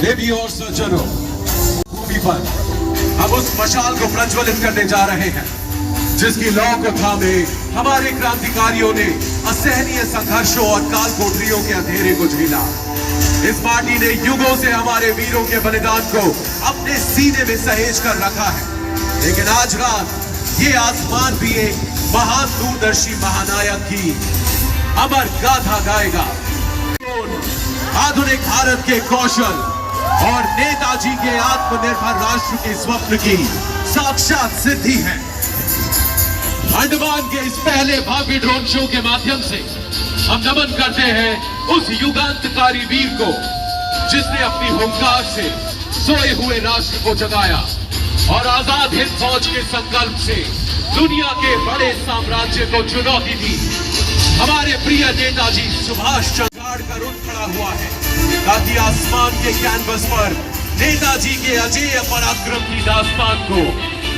देवी और सज्जनों, भूमि पर हम उस मशाल को प्रज्वलित करने जा रहे हैं जिसकी लौ को थामे हमारे क्रांतिकारियों ने असहनीय संघर्षों और काल कोठरियों के अंधेरे को झेला। इस माटी ने युगों से हमारे वीरों के बलिदान को अपने सीने में सहेज कर रखा है, लेकिन आज रात ये आसमान भी एक महान दूरदर्शी महानायक की अमर गाथा गाएगा। आधुनिक भारत के कौशल और नेताजी के आत्मनिर्भर राष्ट्र के स्वप्न की साक्षात सिद्धि है। अंडमान के इस पहले भावी ड्रोन शो के माध्यम से हम नमन करते हैं उस युगांतकारी वीर को जिसने अपनी हुंकार से सोए हुए राष्ट्र को जगाया और आजाद हिंद फौज के संकल्प से दुनिया के बड़े साम्राज्य को चुनौती दी। हमारे प्रिय नेताजी सुभाष चंद्र कर उठ खड़ा हुआ है ताकि आसमान के कैनवस पर नेताजी के अजेय पराक्रम की दास्तान को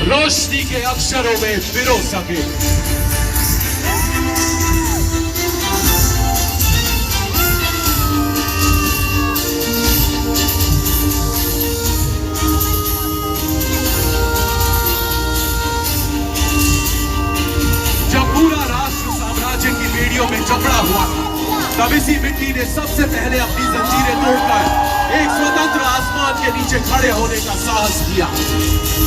रोशनी के अक्षरों में पिरो सके। जब पूरा राष्ट्र साम्राज्य की बेड़ियों में जकड़ा हुआ था, तब इसी मिट्टी ने सबसे पहले अपनी जंजीरें तोड़कर एक स्वतंत्र आसमान के नीचे खड़े होने का साहस किया।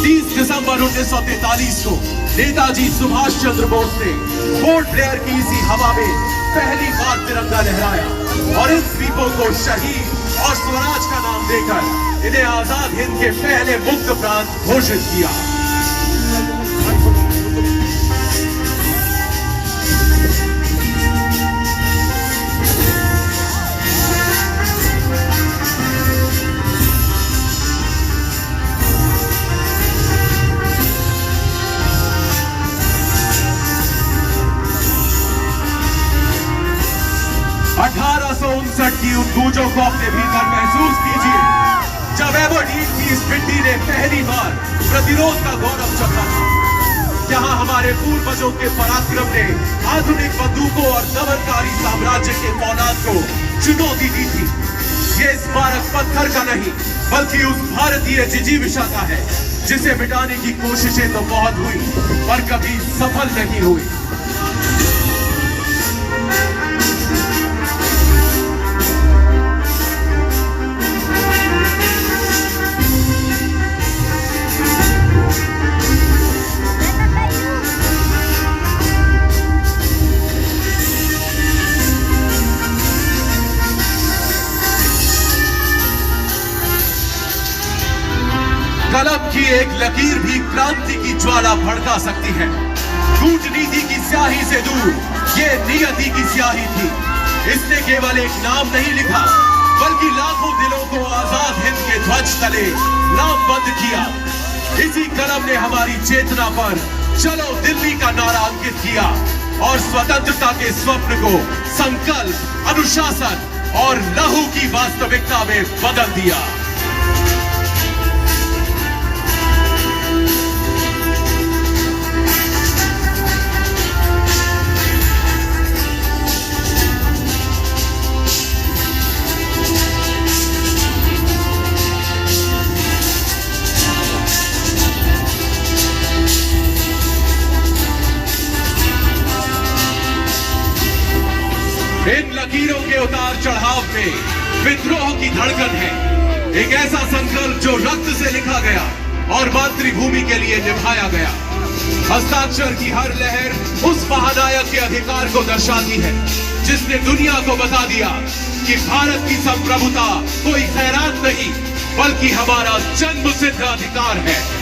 30 दिसंबर 1943 को नेताजी सुभाष चंद्र बोस ने पोर्ट ब्लेयर की इसी हवा में पहली बार तिरंगा लहराया और इन द्वीपों को शहीद और स्वराज का नाम देकर इन्हें आजाद हिंद के पहले मुक्त प्रांत घोषित किया। की उन गूंजों को अपने भीतर महसूस कीजिए जब एबरडीन की इस मिट्टी ने पहली बार प्रतिरोध का गौरव चखा था, जहां हमारे पूर्वजों के पराक्रम ने आधुनिक बंदूकों और दमनकारी साम्राज्य के फौलाद को चुनौती दी थी। ये स्मारक पत्थर का नहीं बल्कि उस भारतीय जिजीविषा का है जिसे मिटाने की कोशिशें तो बहुत हुई पर कभी सफल नहीं हुई। कलम की एक लकीर भी क्रांति की ज्वाला भड़का सकती है। कूटनीति की स्याही से दूर ये नियति की स्याही थी। इसने केवल एक नाम नहीं लिखा बल्कि लाखों दिलों को आजाद हिंद के ध्वज तले लामबंद किया। इसी कलम ने हमारी चेतना पर चलो दिल्ली का नारा अंकित किया और स्वतंत्रता के स्वप्न को संकल्प, अनुशासन और लहू की वास्तविकता में बदल दिया। इन लकीरों के उतार चढ़ाव में विद्रोह की धड़कन है, एक ऐसा संकल्प जो रक्त से लिखा गया और मातृभूमि के लिए निभाया गया। हस्ताक्षर की हर लहर उस महानायक के अधिकार को दर्शाती है जिसने दुनिया को बता दिया कि भारत की संप्रभुता कोई खैरात नहीं बल्कि हमारा जन्मसिद्ध अधिकार है।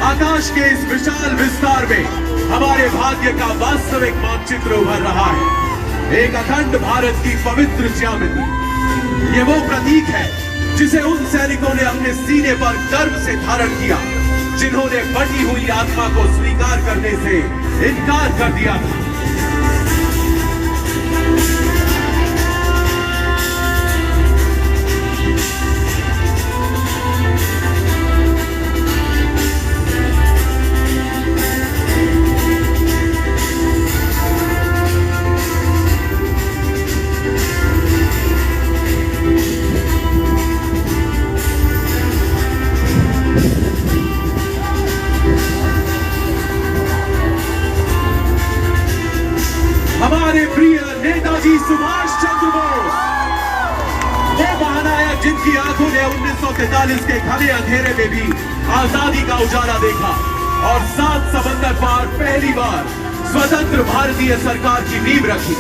आकाश के इस विशाल विस्तार में हमारे भाग्य का वास्तविक मानचित्र उभर रहा है। एक अखंड भारत की पवित्र ज्यामिति। ये वो प्रतीक है जिसे उन सैनिकों ने अपने सीने पर गर्व से धारण किया जिन्होंने बटी हुई आत्मा को स्वीकार करने से इनकार कर दिया था। हमारे प्रिय नेताजी सुभाष चंद्र बोस, वो महानायक जिनकी आंखों ने 1943 के घने अंधेरे में भी आजादी का उजाला देखा और 7 समंदर पार पहली बार स्वतंत्र भारतीय सरकार की नींव रखी।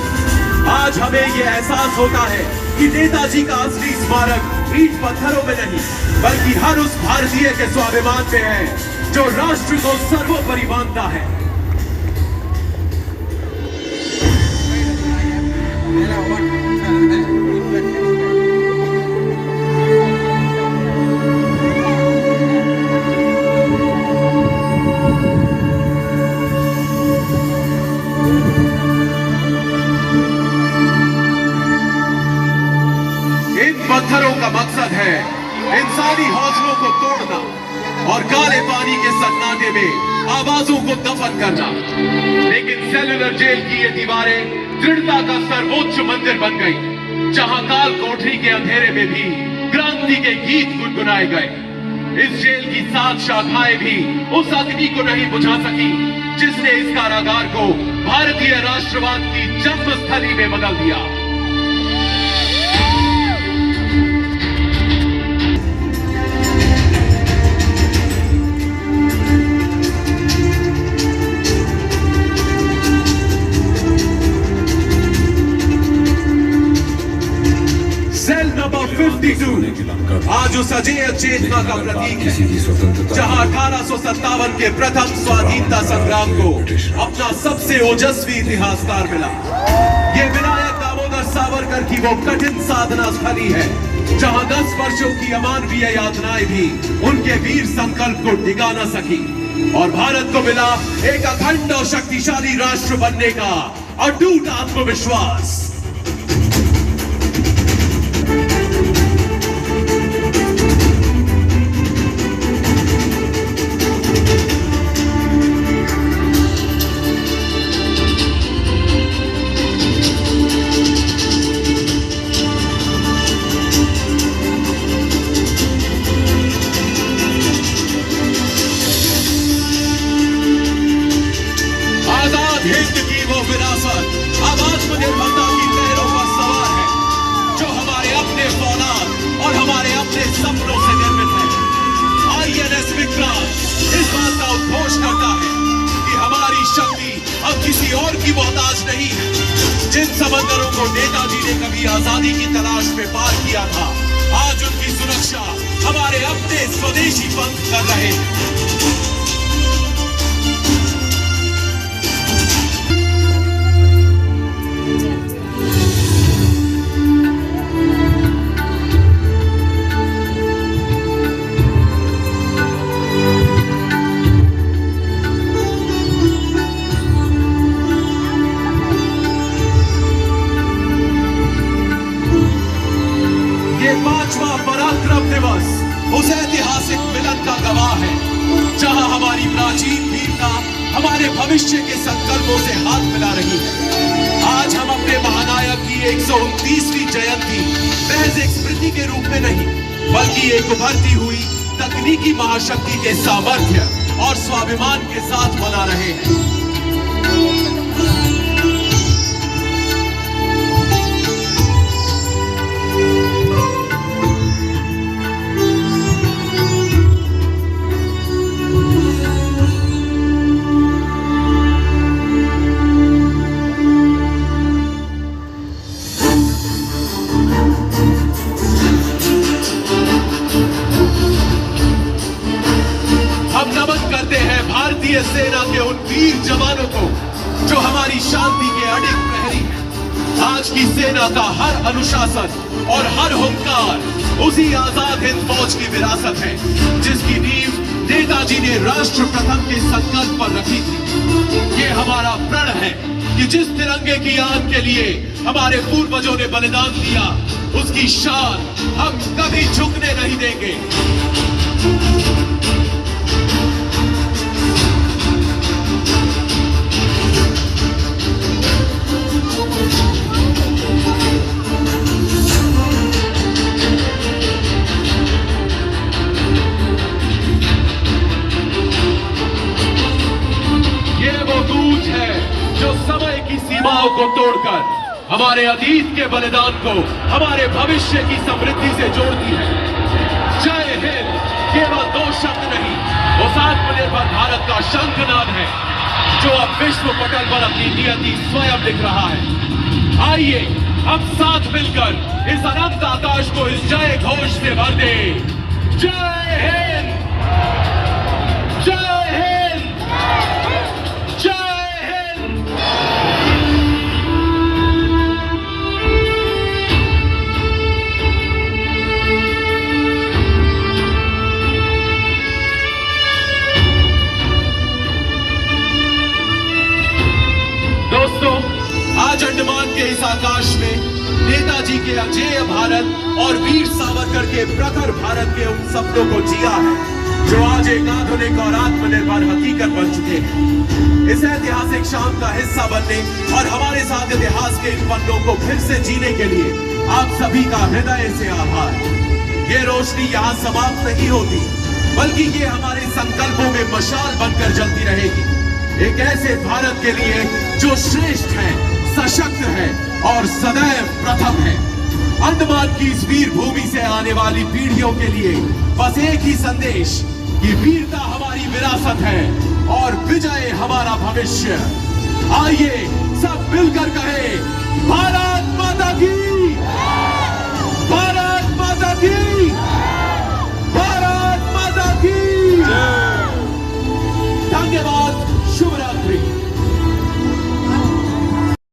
आज हमें यह एहसास होता है कि नेताजी का असली स्मारक ईंट पत्थरों में नहीं बल्कि हर उस भारतीय के स्वाभिमान में है जो राष्ट्र को सर्वोपरि मानता है। पत्थरों का मकसद है इंसानी हौसलों को तोड़ना और काले पानी के सन्नाटे में आवाजों को दफन करना। लेकिन सेलुलर जेल की ये दीवारें दृढ़ता का सर्वोच्च मंदिर बन गई, जहां काल कोठरी के अंधेरे में भी क्रांति के गीत गुनगुनाए गए। इस जेल की 7 शाखाएं भी उस अग्नि को नहीं बुझा सकी जिसने इस कारागार को भारतीय राष्ट्रवाद की जन्मस्थली में बदल दिया। सेल नंबर 52 आज उस अजेय चेतना का प्रतीक है जहां 1857 के प्रथम स्वाधीनता संग्राम को अपना सबसे ओजस्वी इतिहासकार मिला। ये विनायक दामोदर सावरकर की वो कठिन साधना स्थली है जहां 10 वर्षों की अमानवीय यातनाएं भी उनके वीर संकल्प को डिगा न सकी और भारत को मिला एक अखंड और शक्तिशाली राष्ट्र बनने का अटूट आत्मविश्वास। हिंद की वो विरासत अब आत्मनिर्भरता की लहरों पर सवार है जो हमारे अपने फौलाद और हमारे अपने सपनों से निर्मित है। INS विक्रांत इस बात का उद्घोष करता है कि हमारी शक्ति अब किसी और की मोहताज नहीं है। जिन समंदरों को नेताजी ने कभी आजादी की तलाश में पार किया था, आज उनकी सुरक्षा हमारे अपने स्वदेशी पंख कर रहे हैं। पराक्रम दिवस उस ऐतिहासिक मिलन का गवाह है जहां हमारी प्राचीन वीरता हमारे भविष्य के संकल्पों से हाथ मिला रही है। आज हम अपने महानायक की 129वीं जयंती महज एक स्मृति के रूप में नहीं बल्कि एक उभरती हुई तकनीकी महाशक्ति के सामर्थ्य और स्वाभिमान के साथ मना रहे हैं। भारतीय सेना के उन वीर जवानों को जो हमारी शांति के अडिग प्रहरी हैं, आज की सेना का हर अनुशासन और हर हुंकार उसी आजाद हिंद फौज की विरासत है, जिसकी नींव नेताजी ने राष्ट्र प्रथम के संकल्प पर रखी थी। ये हमारा प्रण है कि जिस तिरंगे की आन के लिए हमारे पूर्वजों ने बलिदान दिया, उसकी शान हम कभी झुकने नहीं देंगे। ये वो दूत है जो समय की सीमाओं को तोड़कर हमारे अतीत के बलिदान को हमारे भविष्य की समृद्धि से जोड़ती है। जय हिंद केवल दो शब्द नहीं, वो आत्मनिर्भर भारत का शंखनाद है, जो अब विश्व पटल पर अपनी नियति स्वयं लिख रहा है। आइए हम साथ मिलकर इस अनंत आकाश को इस जय घोष से भर दें। जय हिंद, जय हिंद, जय हिंद। दोस्तों, आज अंडमान के इस आकाश में नेताजी के अजेय भारत और वीर सावरकर के प्रखर भारत के उन सपनों को जिया है, जो आज एक आधुनिक और आत्मनिर्भर हकीकत बन चुके हैं। इस ऐतिहासिक शाम का हिस्सा बनने और हमारे साथ इतिहास के इन पन्नों को फिर से जीने के लिए आप सभी का हृदय से आभार। ये रोशनी यहाँ समाप्त नहीं होती, बल्कि ये हमारे संकल्पों में मशाल बनकर जलती रहेगी, एक ऐसे भारत के लिए जो श्रेष्ठ है, सशक्त है और सदैव प्रथम है। अंडमान की इस वीर भूमि से आने वाली पीढ़ियों के लिए बस एक ही संदेश कि वीरता हमारी विरासत है और विजय हमारा भविष्य। आइए सब मिलकर कहें, भारत